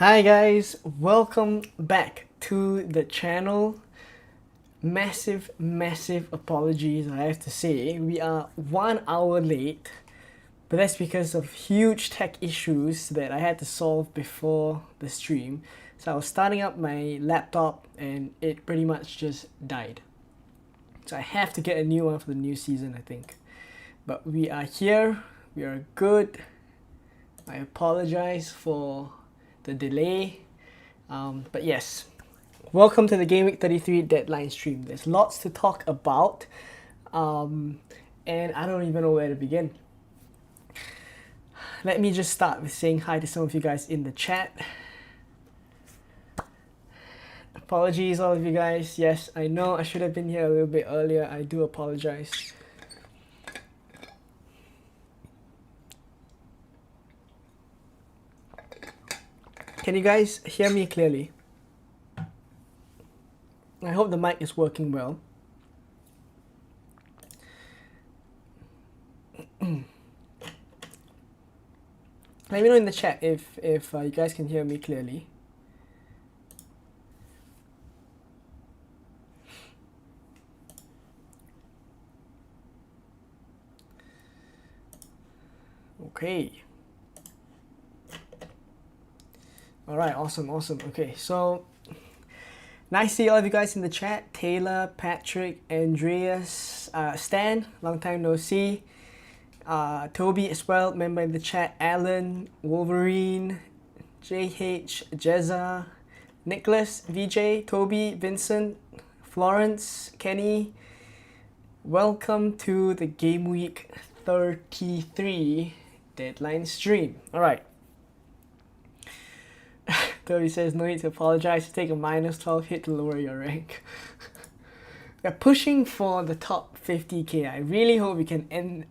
Hi guys, welcome back to the channel. Massive apologies, I have to say. We are 1 hour late, but that's because of huge tech issues that I had to solve before the stream. So I was starting up my laptop and it pretty much just died. So I have to get a new one for the new season, I think. But we are here, we are good. I apologize for the delay. But yes, welcome to the Game Week 33 deadline stream. There's lots to talk about, and I don't even know where to begin. Let me just start with saying hi to some of you guys in the chat. Apologies, all of you guys. Yes, I know I should have been here a little bit earlier. I do apologize. Can you guys hear me clearly? I hope the mic is working well. Let me know in the chat if you guys can hear me clearly. Okay. All right, awesome. Okay, so nice to see all of you guys in the chat. Taylor, Patrick, Andreas, Stan, long time no see. Toby as well, member in the chat. Alan, Wolverine, JH, Jezza, Nicholas, VJ, Toby, Vincent, Florence, Kenny. Welcome to the Game Week 33 deadline stream. All right. Toby says, no need to apologize. Take a -12 hit to lower your rank. We're pushing for the top 50k. I really hope we can end.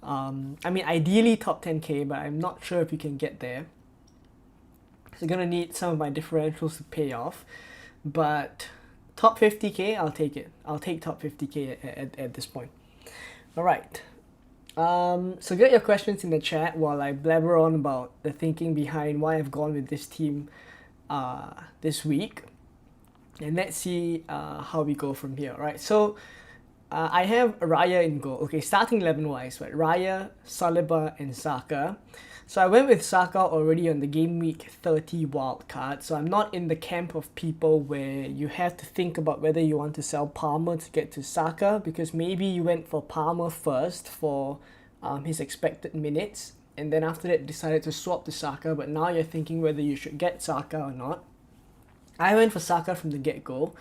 I mean, ideally top 10k, but I'm not sure if we can get there. So gonna need some of my differentials to pay off. But top 50k, I'll take it. I'll take top 50k at this point. All right. So get your questions in the chat while I blabber on about the thinking behind why I've gone with this team this week. And let's see how we go from here. Right, so I have Raya in goal. Okay, starting 11-wise, right? Raya, Saliba, and Saka. So I went with Saka already on the Game Week 30 wildcard. So I'm not in the camp of people where you have to think about whether you want to sell Palmer to get to Saka, because maybe you went for Palmer first for his expected minutes, and then after that decided to swap to Saka, but now you're thinking whether you should get Saka or not. I went for Saka from the get-go,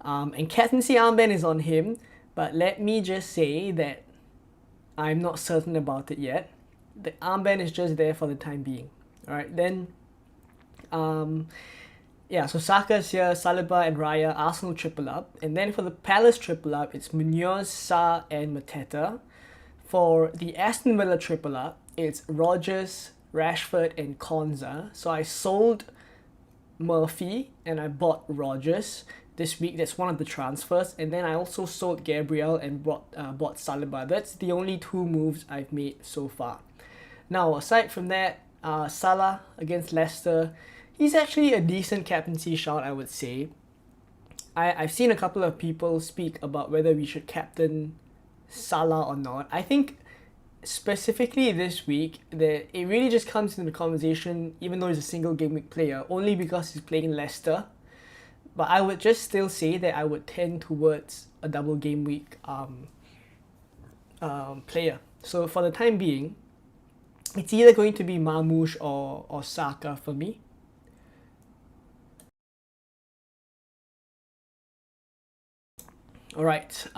and Captaincy armband is on him, but let me just say that I'm not certain about it yet. The armband is just there for the time being. Alright, then yeah, so Saka's here, Saliba and Raya, Arsenal triple up, and then for the Palace triple up, it's Munoz, Sa and Mateta. For the Aston Villa triple up, it's Rodgers, Rashford and Konza. So I sold Murphy and I bought Rodgers this week. That's one of the transfers, and then I also sold Gabriel and bought Saliba. That's the only two moves I've made so far. Now, aside from that, Salah against Leicester, he's actually a decent captaincy shot, I would say. I've seen a couple of people speak about whether we should captain Salah or not. I think specifically this week that it really just comes into the conversation, even though he's a single game week player, only because he's playing Leicester. But I would just still say that I would tend towards a double game week player. So for the time being, it's either going to be Marmoush or Saka for me. Alright,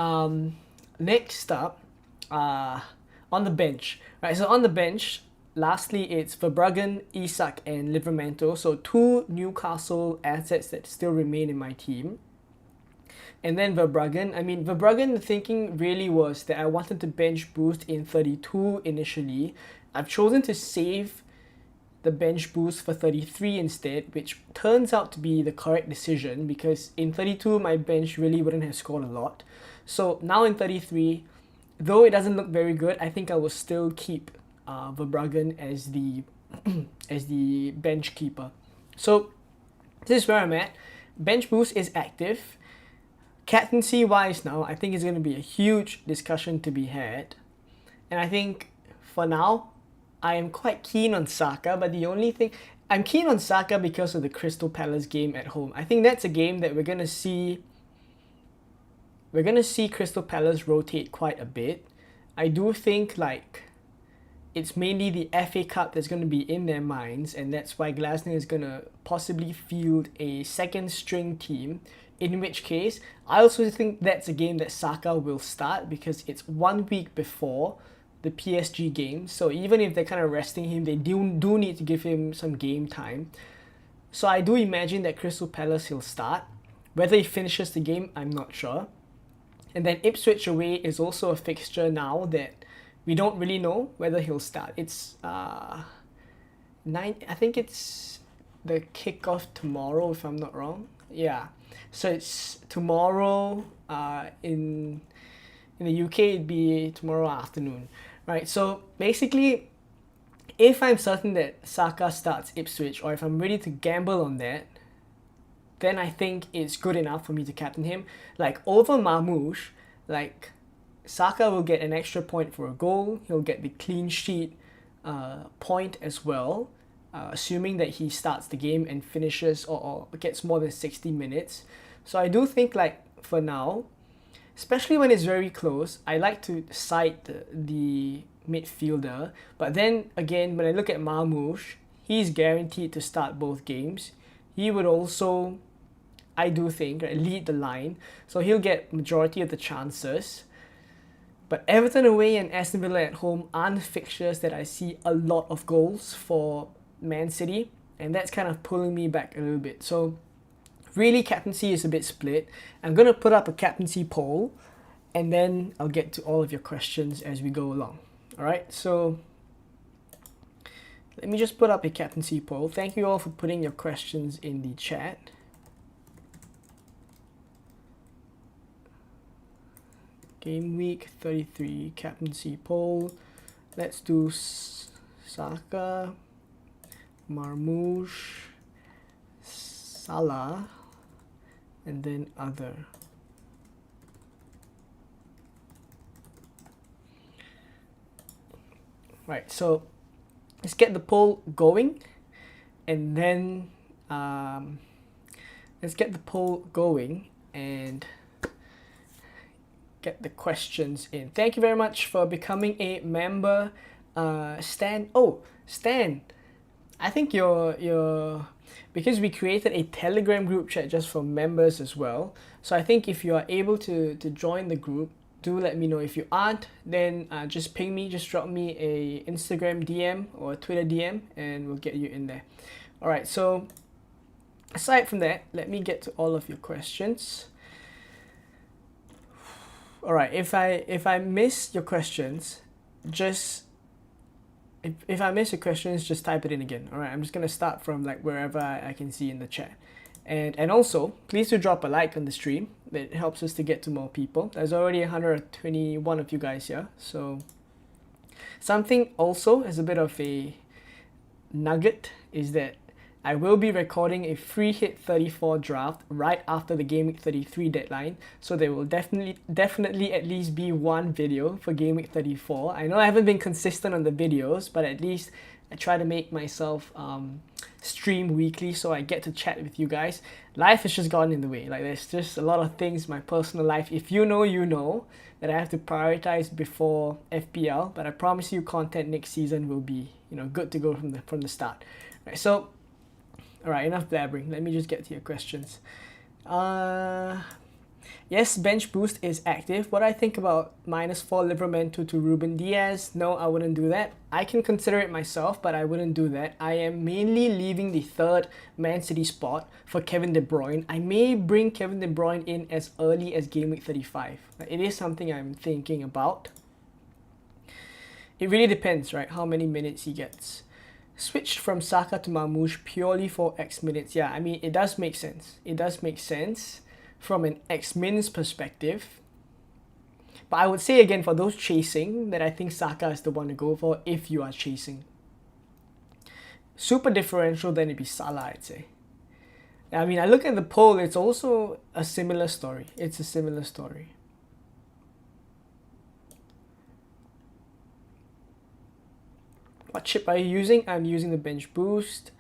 next up, on the bench. Right, so on the bench, lastly, it's Verbruggen, Isak, and Livramento. So two Newcastle assets that still remain in my team. And then Verbruggen. I mean, Verbruggen, the thinking really was that I wanted to bench boost in 32 initially. I've chosen to save the bench boost for 33 instead, which turns out to be the correct decision because in 32 my bench really wouldn't have scored a lot. So now in 33, though it doesn't look very good, I think I will still keep Verbruggen as the as the bench keeper. So this is where I'm at. Bench boost is active. Captaincy wise now, I think it's going to be a huge discussion to be had. And I think for now, I am quite keen on Saka, but the only thing, I'm keen on Saka because of the Crystal Palace game at home. I think that's a game that we're going to see Crystal Palace rotate quite a bit. I do think like it's mainly the FA Cup that's going to be in their minds, and that's why Glasner is going to possibly field a second string team, in which case I also think that's a game that Saka will start because it's 1 week before the PSG game. So even if they're kind of resting him, they do need to give him some game time. So I do imagine that Crystal Palace he'll start. Whether he finishes the game, I'm not sure. And then Ipswich away is also a fixture now that we don't really know whether he'll start. It's I think it's the kickoff tomorrow if I'm not wrong. Yeah. So it's tomorrow in the UK it'd be tomorrow afternoon. Right? So basically if I'm certain that Saka starts Ipswich, or if I'm ready to gamble on that, then I think it's good enough for me to captain him. Like over Marmoush, like Saka will get an extra point for a goal. He'll get the clean sheet point as well, assuming that he starts the game and finishes or gets more than 60 minutes. So I do think like for now, especially when it's very close, I like to side the midfielder. But then again, when I look at Marmoush, he's guaranteed to start both games. He would also, I do think, lead the line. So he'll get majority of the chances. But Everton away and Aston Villa at home aren't fixtures that I see a lot of goals for Man City. And that's kind of pulling me back a little bit. So really captaincy is a bit split. I'm going to put up a captaincy poll. And then I'll get to all of your questions as we go along. Alright, so let me just put up a captaincy poll. Thank you all for putting your questions in the chat. Game week 33 captaincy poll. Let's do Saka, Marmoush, Salah, and then other. Right, so let's get the poll going, and then let's get the poll going and get the questions in. Thank you very much for becoming a member, Stan. Oh, Stan, I think you're because we created a Telegram group chat just for members as well. So I think if you are able to join the group, do let me know. If you aren't, then just ping me, just drop me a Instagram DM or a Twitter DM, and we'll get you in there. All right. So aside from that, let me get to all of your questions. All right, if I miss your questions, just if I miss your questions, just type it in again. All right, I'm just gonna start from like wherever I can see in the chat, and also please do drop a like on the stream. That helps us to get to more people. There's already 121 of you guys here, so something also as a bit of a nugget is that I will be recording a free hit 34 draft right after the Game Week 33 deadline. So there will definitely at least be one video for Game Week 34. I know I haven't been consistent on the videos, but at least I try to make myself stream weekly so I get to chat with you guys. Life has just gotten in the way. Like there's just a lot of things, my personal life. If you know that I have to prioritize before FPL, but I promise you content next season will be, good to go from the start. Right, so alright, enough blabbering. Let me just get to your questions. Yes, bench boost is active. What do I think about -4 Livramento to Ruben Diaz? No, I wouldn't do that. I can consider it myself, but I wouldn't do that. I am mainly leaving the third Man City spot for Kevin De Bruyne. I may bring Kevin De Bruyne in as early as Game Week 35. It is something I'm thinking about. It really depends, right, how many minutes he gets. Switched from Saka to Marmoush purely for X minutes. Yeah, I mean, it does make sense. It does make sense from an X minutes perspective. But I would say again, for those chasing, that I think Saka is the one to go for if you are chasing. Super differential, then it'd be Salah, I'd say. I mean, I look at the poll, it's also a similar story. It's a similar story. What chip are you using? I'm using the bench boost.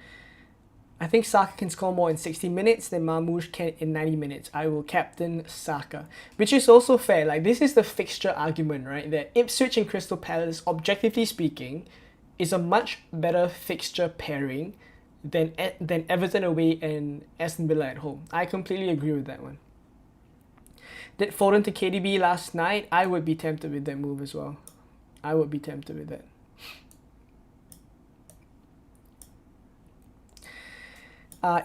I think Saka can score more in 60 minutes than Marmoush can in 90 minutes. I will captain Saka. Which is also fair. Like, this is the fixture argument, right? That Ipswich and Crystal Palace, objectively speaking, is a much better fixture pairing than Everton away and Aston Villa at home. I completely agree with that one. Did Foden to KDB last night? I would be tempted with that move as well. I would be tempted with that.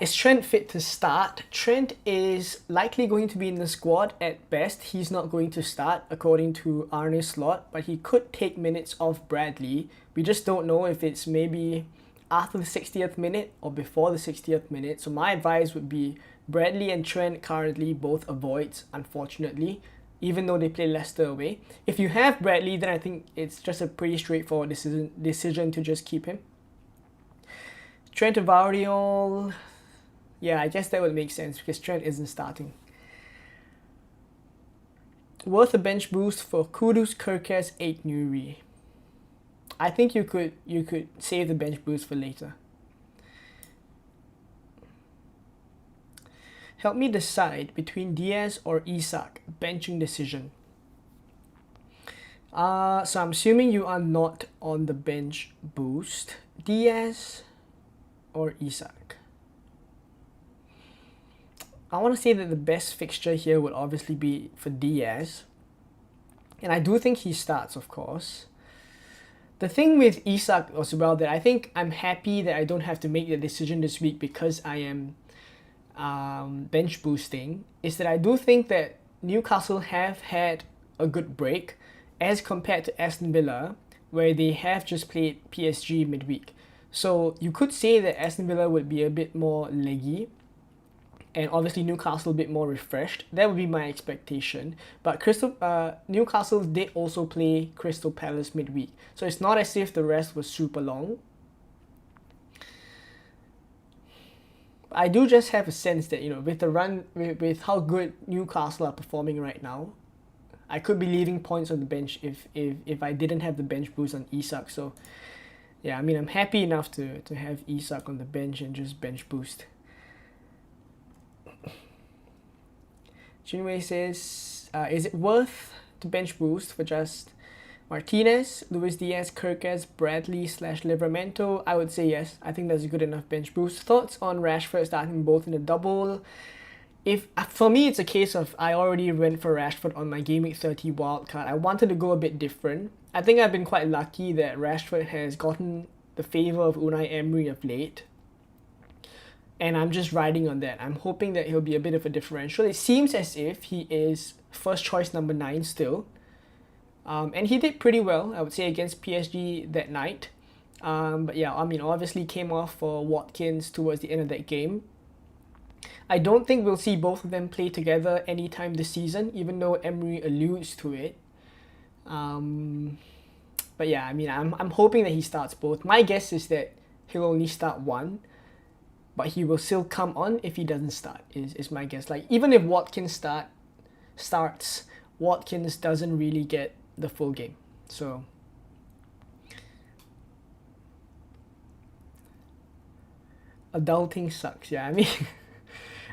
Is Trent fit to start? Trent is likely going to be in the squad at best. He's not going to start according to Arne Slot, but he could take minutes off Bradley. We just don't know if it's maybe after the 60th minute or before the 60th minute. So my advice would be Bradley and Trent currently both avoids, unfortunately, even though they play Leicester away. If you have Bradley, then I think it's just a pretty straightforward decision to just keep him. Trent to Vardiol, yeah, I guess that would make sense because Trent isn't starting. Worth a bench boost for Kudus, Kirkes, 8 Nuri. I think you could save the bench boost for later. Help me decide between Diaz or Isak. Benching decision. So I'm assuming you are not on the bench boost. Diaz or Isak? I want to say that the best fixture here would obviously be for Diaz. And I do think he starts, of course. The thing with Isak as well, that I think I'm happy that I don't have to make the decision this week because I am bench boosting, is that I do think that Newcastle have had a good break as compared to Aston Villa, where they have just played PSG midweek. So you could say that Aston Villa would be a bit more leggy, and obviously Newcastle a bit more refreshed. That would be my expectation. But Newcastle did also play Crystal Palace midweek, so it's not as if the rest was super long. I do just have a sense that, you know, with the run, with how good Newcastle are performing right now, I could be leaving points on the bench if I didn't have the bench boost on Isak. So yeah, I mean, I'm happy enough to have Isak on the bench and just bench boost. Jinwei says, is it worth to bench boost for just Martinez, Luis Diaz, Kirkes, Bradley / Livramento? I would say yes. I think that's a good enough bench boost. Thoughts on Rashford starting both in a double? For me, it's a case of I already went for Rashford on my Game Week 30 wildcard. I wanted to go a bit different. I think I've been quite lucky that Rashford has gotten the favour of Unai Emery of late. And I'm just riding on that. I'm hoping that he'll be a bit of a differential. It seems as if he is first choice number 9 still. And he did pretty well, I would say, against PSG that night. But yeah, I mean, obviously came off for Watkins towards the end of that game. I don't think we'll see both of them play together anytime this season, even though Emery alludes to it. But yeah, I mean, I'm hoping that he starts both. My guess is that he'll only start one, but he will still come on if he doesn't start, is my guess. Like, even if Watkins starts, Watkins doesn't really get the full game. So adulting sucks. Yeah, I mean,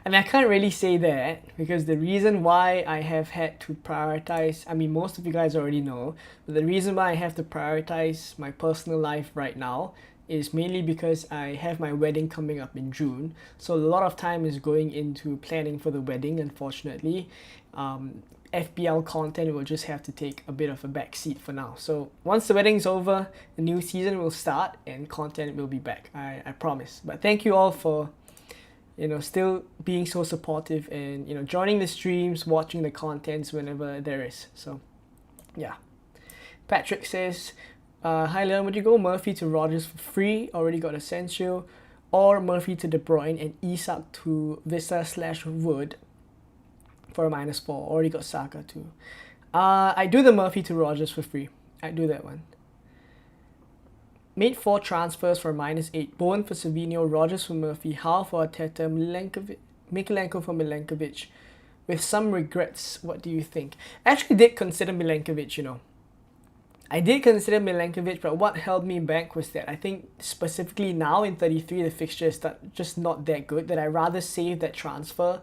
I can't really say that, because the reason why I have had to prioritize, I mean, most of you guys already know, but the reason why I have to prioritize my personal life right now is mainly because I have my wedding coming up in June. So a lot of time is going into planning for the wedding, unfortunately. FPL content will just have to take a bit of a back seat for now. So once the wedding's over, the new season will start and content will be back. I promise. But thank you all for, you know, still being so supportive and, you know, joining the streams, watching the contents whenever there is. So yeah. Patrick says, hi Leon, would you go Murphy to Rodgers for free? Already got Asensio. Or Murphy to De Bruyne and Isak to Vista / Wood for a -4. Already got Saka too. I do the Murphy to Rogers for free. I do that one. Made 4 transfers for -8. Bowen for Savinho, Rogers for Murphy, Howe for Arteta, Mikalenko for Milenkovic. With some regrets, what do you think? I actually did consider Milenkovic, you know. I did consider Milenkovic, but what held me back was that I think specifically now in 33, the fixture is just not that good, that I rather save that transfer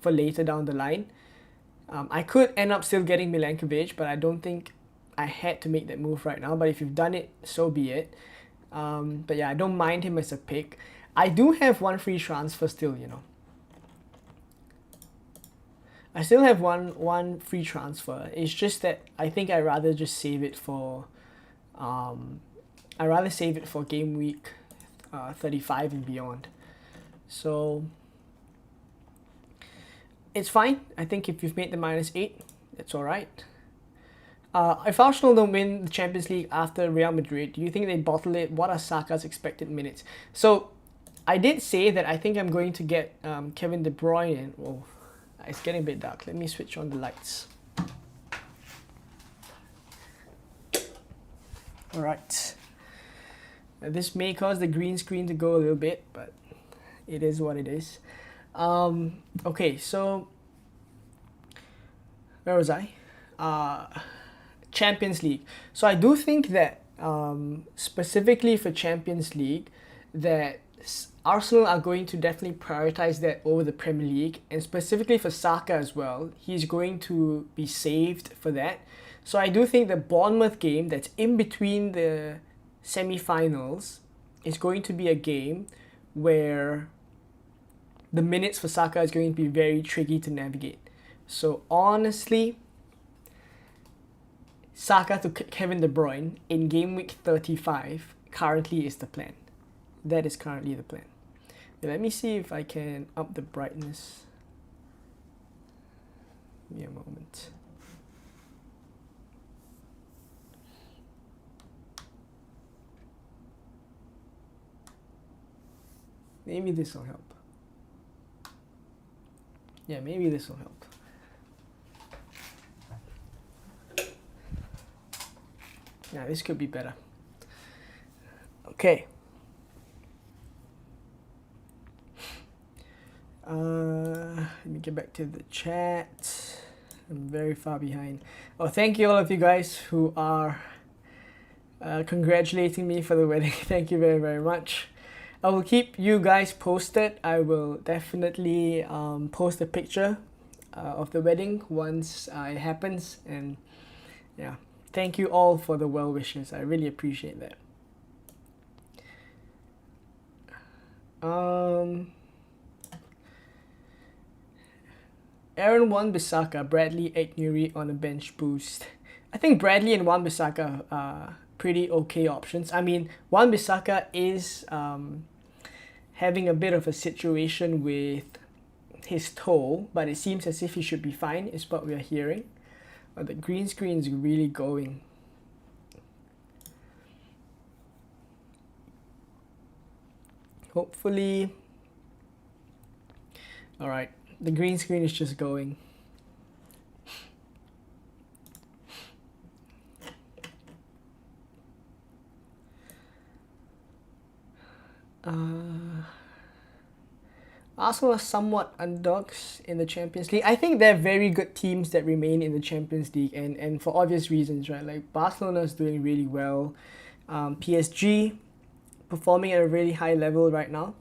for later down the line. I could end up still getting Milenkovic, but I don't think I had to make that move right now. But if you've done it, so be it. But yeah, I don't mind him as a pick. I do have one free transfer still, you know. I still have one free transfer. It's just that I think I'd rather just save it for game week 35 and beyond. So it's fine. I think if you've made the -8, that's alright. If Arsenal don't win the Champions League after Real Madrid, do you think they bottle it? What are Saka's expected minutes? So I did say that I think I'm going to get Kevin De Bruyne in. Oh, it's getting a bit dark. Let me switch on the lights. Alright. This may cause the green screen to go a little bit, but it is what it is. Okay, so where was I? Champions League. So I do think that specifically for Champions League, that Arsenal are going to definitely prioritize that over the Premier League, and specifically for Saka as well. He's going to be saved for that. So I do think the Bournemouth game that's in between the semi-finals is going to be a game where the minutes for Saka is going to be very tricky to navigate. So honestly, Saka to Kevin De Bruyne in game week 35 currently is the plan. That is currently the plan. Let me see if I can up the brightness. Give me a moment. Maybe this will help. Yeah, maybe this will help. Yeah, this could be better. Okay. Let me get back to the chat. I'm very far behind. Oh, thank you all of you guys who are congratulating me for the wedding. Thank you very, very much. I will keep you guys posted. I will definitely post a picture of the wedding once it happens. And yeah, thank you all for the well wishes. I really appreciate that. Aaron Wan-Bissaka, Bradley Ait-Nuri on a bench boost. I think Bradley and Wan-Bissaka are pretty okay options. I mean, Wan-Bissaka is having a bit of a situation with his toe, but it seems as if he should be fine, is what we are hearing. But the green screen is really going. Hopefully. Alright, the green screen is just going. Arsenal are somewhat underdogs in the Champions League. I think they're very good teams that remain in the Champions League, and for obvious reasons, right? Like Barcelona is doing really well. PSG performing at a really high level right now.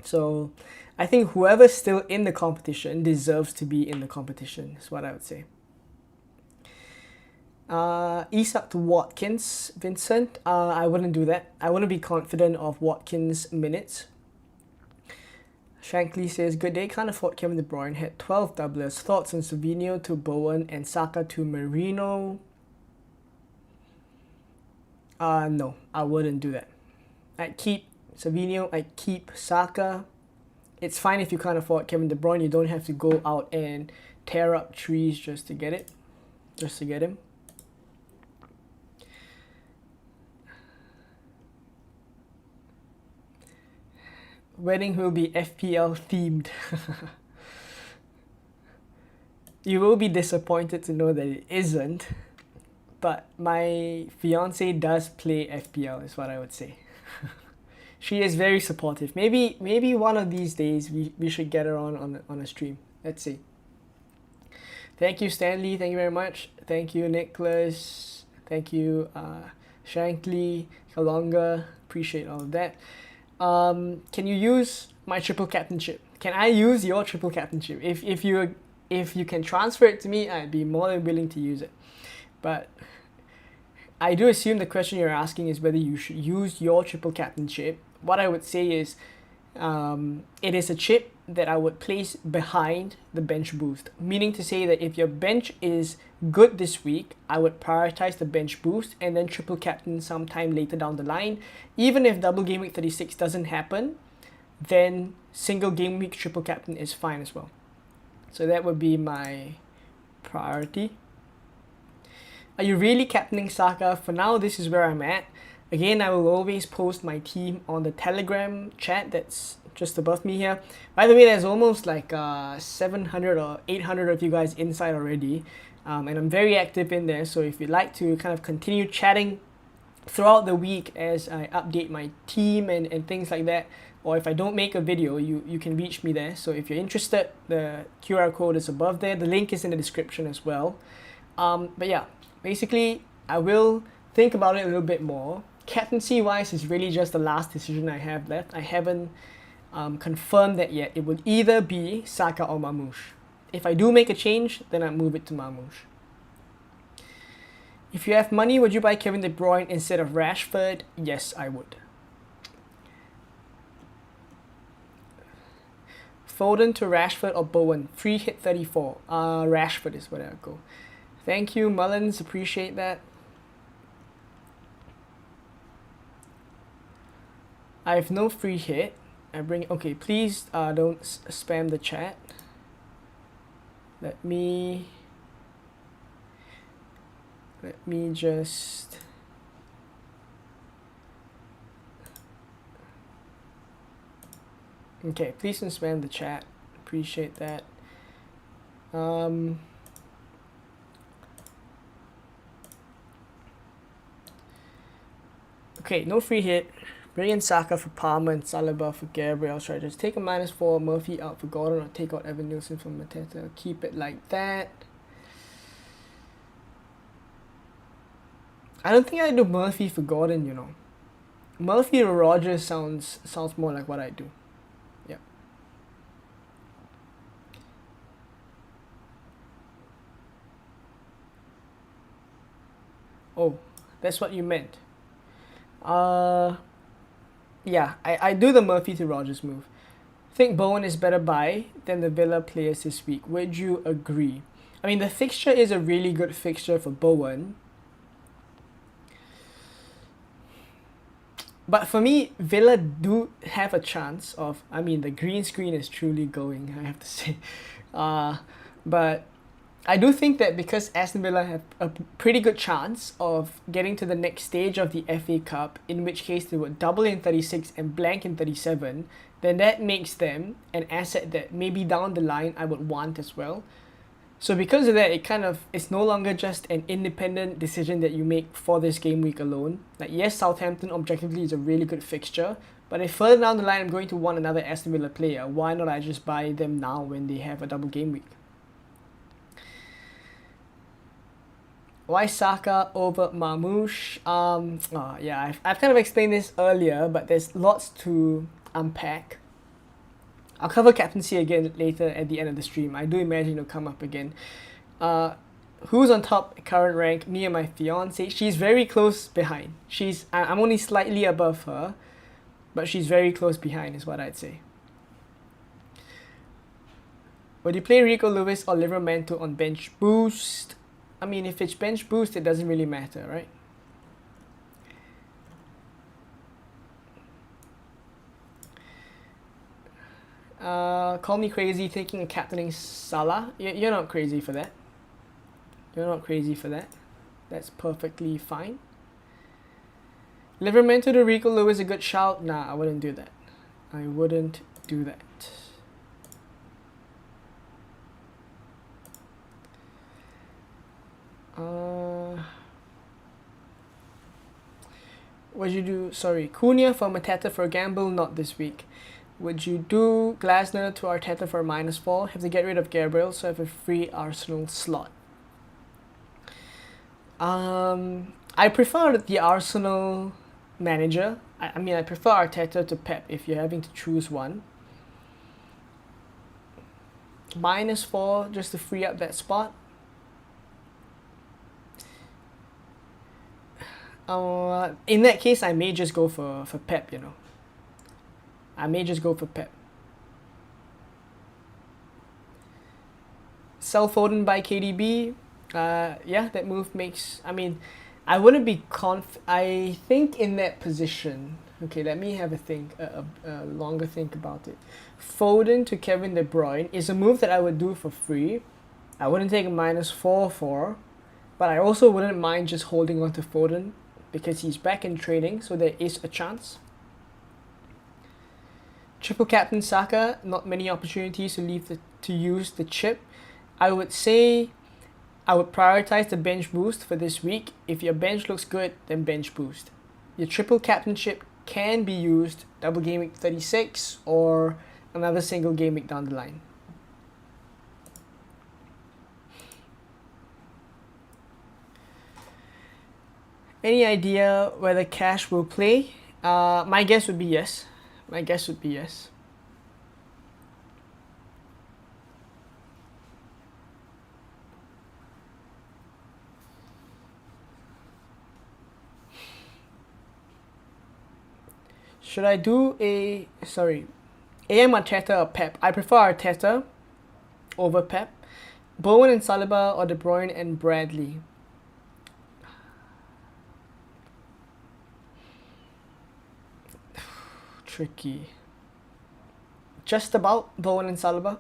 So I think whoever's still in the competition deserves to be in the competition, is what I would say. Isak to Watkins, Vincent. I wouldn't do that. I wouldn't be confident of Watkins' minutes. Shankly says, good day, can't afford Kevin De Bruyne, had 12 doublers. Thoughts on Savinho to Bowen and Saka to Merino? No, I wouldn't do that. I'd keep Savinho, I'd keep Saka. It's fine if you can't afford Kevin De Bruyne. You don't have to go out and tear up trees just to get it. Just to get him. Wedding will be FPL themed. You will be disappointed to know that it isn't, but my fiance does play FPL, is what I would say. She is very supportive. Maybe one of these days we should get her on a stream. Let's see. Thank you, Stanley. Thank you very much. Thank you, Nicholas. Thank you, Shankly, Kalonga. Appreciate all of that. Can you use my triple captainship? Can I use your triple captainship? If you can transfer it to me, I'd be more than willing to use it. But I do assume the question you're asking is whether you should use your triple captainship. What I would say is, it is a chip that I would place behind the bench boost. Meaning to say that if your bench is good this week, I would prioritize the bench boost and then triple captain sometime later down the line. Even if double game week 36 doesn't happen, then single game week triple captain is fine as well. So that would be my priority. Are you really captaining Saka? For now, this is where I'm at. Again, I will always post my team on the Telegram chat that's just above me here. By the way, there's almost like 700 or 800 of you guys inside already. And I'm very active in there. So if you'd like to kind of continue chatting throughout the week as I update my team and things like that, or if I don't make a video, you can reach me there. So if you're interested, the QR code is above there. The link is in the description as well. But yeah. Basically, I will think about it a little bit more. Captaincy wise is really just the last decision I have left. I haven't confirmed that yet. It would either be Saka or Marmoush. If I do make a change, then I move it to Marmoush. If you have money, would you buy Kevin De Bruyne instead of Rashford? Yes, I would. Foden to Rashford or Bowen? Free hit 34. Rashford is where I'll go. Thank you, Mullins. Appreciate that. I have no free hit. Okay, please don't spam the chat. Let me just... Okay, please don't spam the chat. Appreciate that. Okay, no free hit. Bring in Saka for Palmer and Saliba for Gabriel. Should I just take a -4, Murphy out for Gordon, or take out Evan Nielsen for Mateta? Keep it like that. I don't think I do Murphy for Gordon, you know. Murphy or Rogers sounds more like what I do. Yeah. Oh, that's what you meant. Yeah, I do the Murphy to Rogers move. I think Bowen is better buy than the Villa players this week. Would you agree? I mean, the fixture is a really good fixture for Bowen. But for me, Villa do have a chance of... I mean, the green screen is truly going, I have to say. But I do think that because Aston Villa have a pretty good chance of getting to the next stage of the FA Cup, in which case they would double in 36 and blank in 37, then that makes them an asset that maybe down the line I would want as well. So because of that, it's no longer just an independent decision that you make for this game week alone. Like, yes, Southampton objectively is a really good fixture, but if further down the line I'm going to want another Aston Villa player, why not I just buy them now when they have a double game week? Why Saka over Marmoush? Yeah, I've kind of explained this earlier, but there's lots to unpack. I'll cover captaincy again later at the end of the stream. I do imagine it'll come up again. Who's on top current rank? Me and my fiance. She's very close behind. I'm only slightly above her, but she's very close behind is what I'd say. Would you play Rico Lewis or Livramento on bench boost? I mean, if it's bench boost, it doesn't really matter, right? Call me crazy thinking of captaining Salah. You're not crazy for that. You're not crazy for that. That's perfectly fine. Livramento to Rico Lewis a good shout? Nah, I wouldn't do that. I wouldn't do that. Would you do, sorry, Cunha for Mateta for a gamble? Not this week. Would you do Glasner to Arteta for -4? Have to get rid of Gabriel, so I have a free Arsenal slot. I prefer the Arsenal manager. I mean, I prefer Arteta to Pep if you're having to choose one. -4 just to free up that spot. In that case, I may just go for Pep, you know. I may just go for Pep. Sell Foden by KDB. Yeah, that move makes... I mean, I wouldn't be I think in that position... Okay, let me have a longer think about it. Foden to Kevin De Bruyne is a move that I would do for free. I wouldn't take a -4 for, but I also wouldn't mind just holding on to Foden because he's back in training, so there is a chance. Triple captain Saka, not many opportunities to use the chip. I would say I would prioritize the bench boost for this week. If your bench looks good, then bench boost. Your triple captainship can be used double game week 36 or another single game week down the line. Any idea whether cash will play? My guess would be yes. My guess would be yes. Should I do AM Arteta or Pep? I prefer Arteta over Pep. Bowen and Saliba or De Bruyne and Bradley? Tricky. Just about Bowen and Saliba.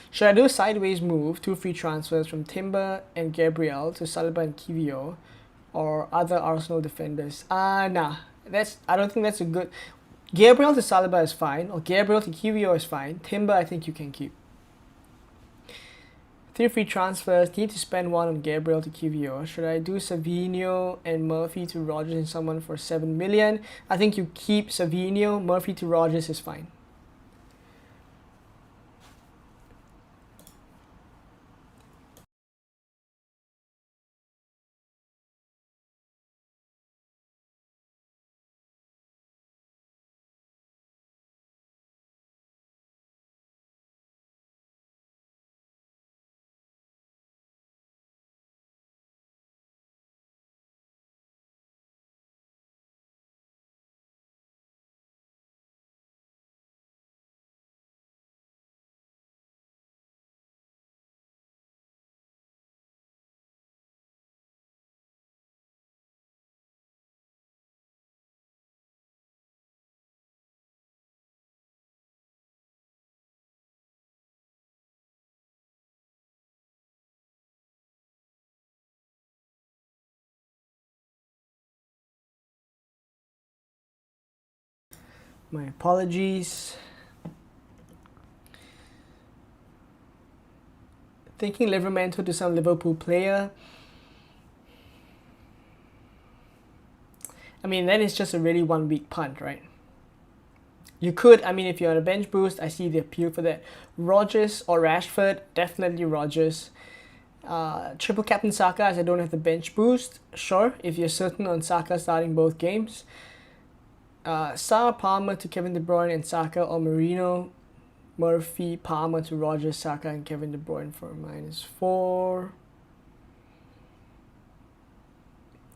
Should I do a sideways move, 2 free transfers from Timber and Gabriel to Saliba and Kivio or other Arsenal defenders? Nah. I don't think that's a good... Gabriel to Saliba is fine, or Gabriel to Kivio is fine. Timber, I think you can keep. 3 free transfers, need to spend 1 on Gabriel to Kivio. Should I do Savinho and Murphy to Rogers and someone for 7 million? I think you keep Savinho, Murphy to Rogers is fine. My apologies. Thinking Livermore to some Liverpool player. I mean, that is just a really 1 week punt, right? You could, I mean, if you're on a bench boost, I see the appeal for that. Rogers or Rashford, definitely Rogers. Triple captain Saka as I don't have the bench boost. Sure, if you're certain on Saka starting both games. Salah, Palmer to Kevin De Bruyne and Saka or Marino. Murphy, Palmer to Rogers, Saka and Kevin De Bruyne for -4.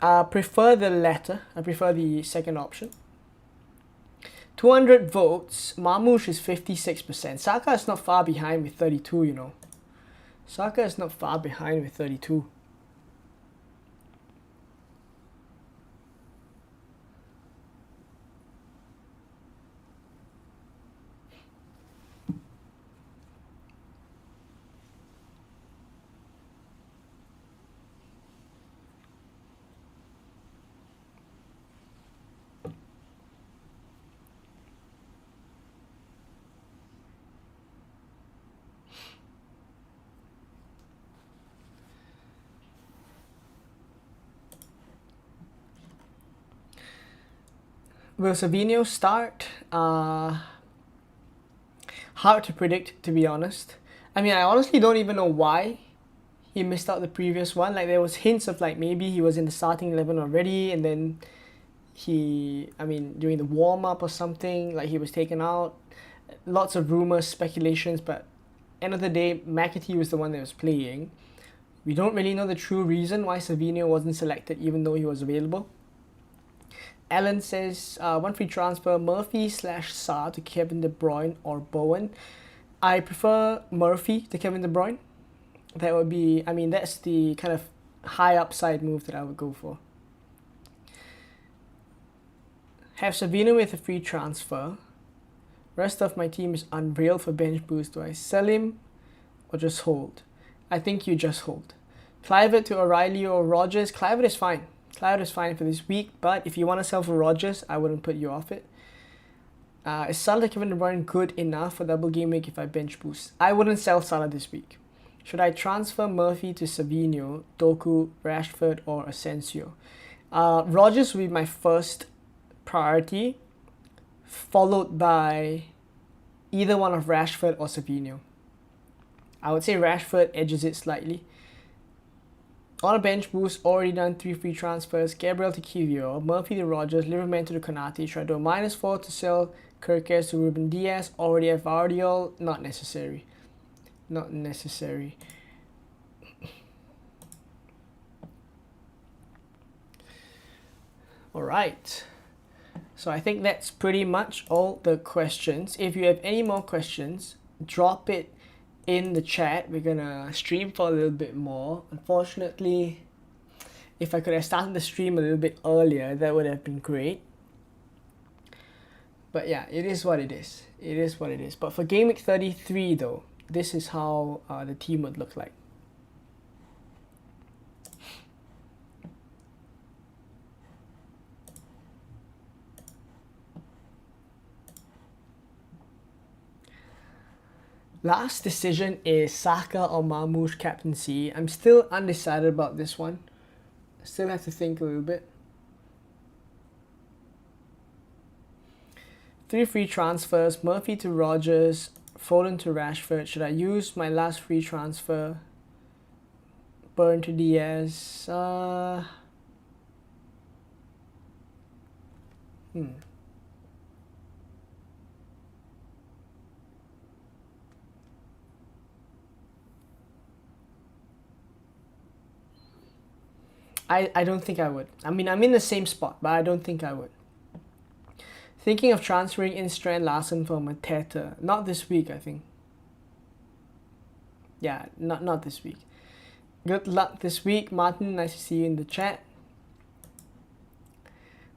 I prefer the latter. I prefer the second option. 200 votes. Marmoush is 56%. Saka is not far behind with 32, you know. Saka is not far behind with 32. Will Savinho start? Hard to predict, to be honest. I mean, I honestly don't even know why he missed out the previous one. Like, there was hints of like maybe he was in the starting 11 already, and then during the warm-up or something, like he was taken out. Lots of rumors, speculations, but end of the day, McAtee was the one that was playing. We don't really know the true reason why Savinho wasn't selected even though he was available. Alan says, one free transfer, Murphy/Sa to Kevin De Bruyne or Bowen. I prefer Murphy to Kevin De Bruyne. That would be, that's the kind of high upside move that I would go for. Have Savinho with a free transfer. Rest of my team is unreal for bench boost. Do I sell him or just hold? I think you just hold. Clivert to O'Reilly or Rogers. Clivert is fine. Clivert is fine for this week, but if you want to sell for Rogers, I wouldn't put you off it. Is Salah Kevin De Bruyne good enough for double game week if I bench boost? I wouldn't sell Salah this week. Should I transfer Murphy to Savinho, Doku, Rashford, or Asensio? Rogers will be my first priority, followed by either one of Rashford or Savinho. I would say Rashford edges it slightly. On a bench boost, already done 3 free transfers. Gabriel to Kiwior, Murphy to Rogers, Liverman to Konate. Should I do a -4 to sell Kirkes to Ruben Diaz? Already have Vardiol. Not necessary. Not necessary. Alright. So I think that's pretty much all the questions. If you have any more questions, drop it in the chat. We're gonna stream for a little bit more. Unfortunately, if I could have started the stream a little bit earlier, that would have been great. But yeah, it is what it is. It is what it is. But for Game Week 33 though, this is how the team would look like. Last decision is Saka or Marmoush captaincy. I'm still undecided about this one. Still have to think a little bit. 3 free transfers. Murphy to Rogers. Foden to Rashford. Should I use my last free transfer? Burn to Diaz. I don't think I would. I mean, I'm in the same spot, but I don't think I would. Thinking of transferring in Strand Larsen for Mateta. Not this week, I think. Yeah, not this week. Good luck this week, Martin. Nice to see you in the chat.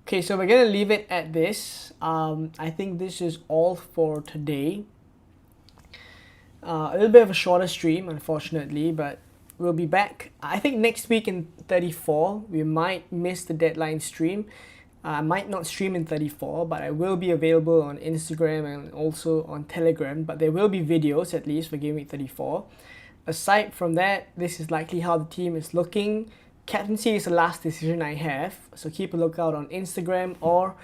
Okay, so we're gonna leave it at this. I think this is all for today. A little bit of a shorter stream, unfortunately, but we'll be back. I think next week in 34, we might miss the deadline stream. I might not stream in 34, but I will be available on Instagram and also on Telegram. But there will be videos at least for Game Week 34. Aside from that, this is likely how the team is looking. Captaincy is the last decision I have, so keep a lookout on Instagram or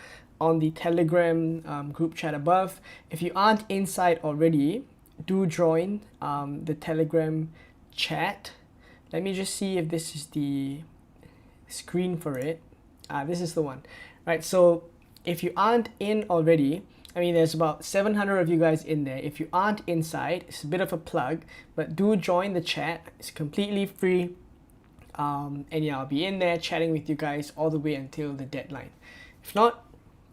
on the Telegram group chat above. If you aren't inside already, do join the Telegram chat. Let me just see if this is the screen for it. This is the one. Right, so if you aren't in already, I mean, there's about 700 of you guys in there. If you aren't inside, it's a bit of a plug, but do join the chat. It's completely free. And yeah, I'll be in there chatting with you guys all the way until the deadline. If not,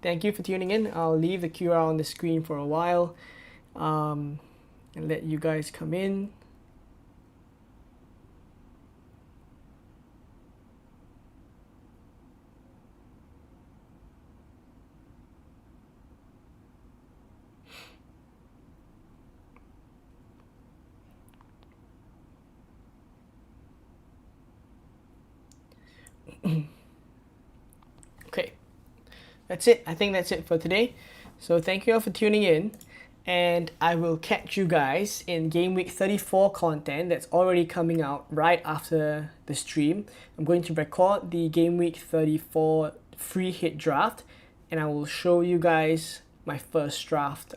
thank you for tuning in. I'll leave the QR on the screen for a while and let you guys come in. Okay, that's it. I think that's it for today. So thank you all for tuning in, and I will catch you guys in Game Week 34 content that's already coming out right after the stream. I'm going to record the Game Week 34 free hit draft and I will show you guys my first draft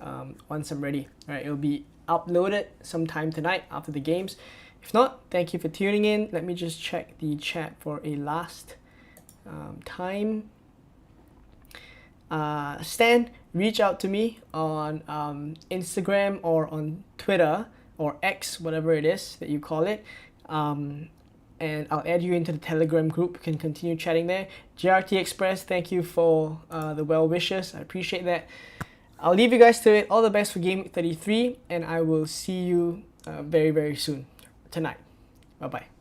once I'm ready. All right, it'll be uploaded sometime tonight after the games. If not, thank you for tuning in. Let me just check the chat for a last time. Stan, reach out to me on Instagram or on Twitter or X, whatever it is that you call it. And I'll add you into the Telegram group. You can continue chatting there. JRT Express, thank you for the well wishes. I appreciate that. I'll leave you guys to it. All the best for Game 33, and I will see you very, very soon tonight. Bye-bye.